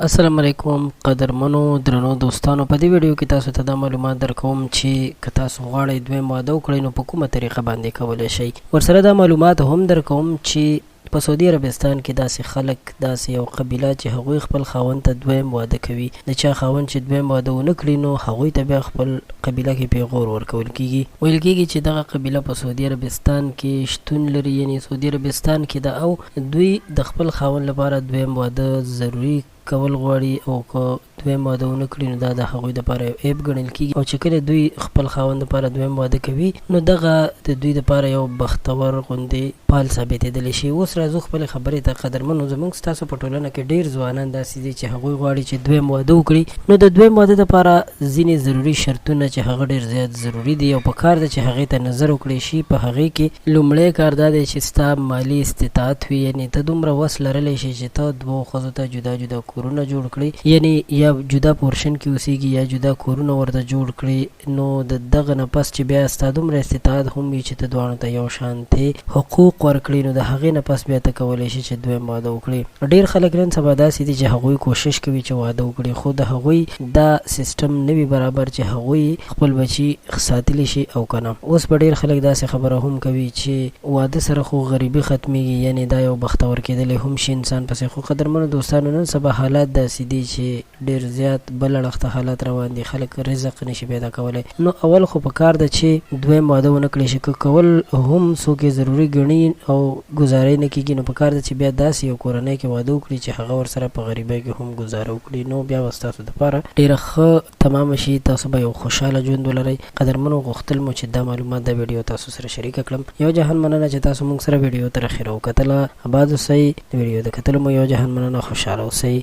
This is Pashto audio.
السلام علیکم قدرمنو درنو دوستانو، په دې ویډیو کې تاسو ته دا معلومات درکوم چې که تاسو غواړئ دویم واده وکړئ نو په کومه طریقه باندې کولی شئ. ورسره دا معلومات هم درکوم چې په سعودي عربستان کې داسې خلک، داسې یو قبیله چې هغوی خپل خاوند ته دویم واده کوي. د چا خاوند چې دویم واده ونه کړي نو هغوی ته بیا خپل قبیله کې پیغور ورکول کیږي. ویل کیږي چې دغه قبیله په سعودي عربستان کې شتون لري، یعنی سعودي عربستان کې ده او دوی د خپل خاوند لپاره دویم واده ضروري کول غواړي، او که دویم واده ونه کړي نو دا د هغوی دپاره یو عیب ګڼل کیږي. او چې کله دوی خپل خاوند دپاره دویم واده کوي نو دغه د دوی دپاره یو بختور غوندې پال ثابتېدلی شي. اوس راځو خپلې خبرې ته. قدرمنو، زموږ ستاسو په ټولنه کې ډېر ځوانان داسې دي چې هغوی غواړي چې دویم واده وکړي. نو د دویم واده دپاره ځینې ضروري شرطونه چې هغه ډېر زیات ضروري دي او په کار ده چې هغې ته نظر وکړی شي. په هغې کې لومړی کار دا دی چې ستا مالي استطاعت وي، یعنې ته دومره وس لرلی شي چې ته دوو ښځو ته جدا جدا کورونه جوړ کړي، یعنی یا جدا پورشن کې اوسېږي یا جدا کورونه ورته جوړ کړي. نو د دغه نه پس چې بیا ستا دومره استطاعت هم وي چې ته دواړو ته یو شانتې حقوق ورکړي، نو د هغې نه پس بیا ته کولی شي چې دویم واده وکړي. ډېر خلک نن سبا داسې دي چې هغوی کوشش کوي چې واده وکړي، خو د هغوی دا سیسټم نه وي برابر چې هغوی خپل بچي ساتلی شي او که نه. اوس به ډېر خلک داسې خبره هم کوي چې واده سره خو غریبي ختمیږي، یعنې دا یو بختور کېدلی هم شي انسان پسې. خو قدرمنو دوستانو، نن سبا حالات داسې دي چې ډېر زیات بل اړخ ته حالات روان دي، خلک رزق نشي پیدا کولی. نو اول خو په کار ده چې دویم واده ونه کړی شي. که کول هم څوک ضروري ګڼي او ګزارۍ نه کېږي نو په کار ده چې بیا داسې یو کورنۍ کې واده وکړي چې هغه ورسره په غریبۍ کې هم ګزاره وکړي، نو بیا به ستاسو دپاره ډېره ښه تمامه شي، تاسو به یو خوشحاله ژوند ولرئ. قدرمنو، غوښتل مو چې دا معلومات دا ویډیو تاسو سره شریکه کړم. یو جهان مننه چې تاسو موږ سره ویډیو تر اخره وکتله. اباد اوسئ. د ویډیو د کتلو مو یو جهان مننه. خوشحاله اوسئ.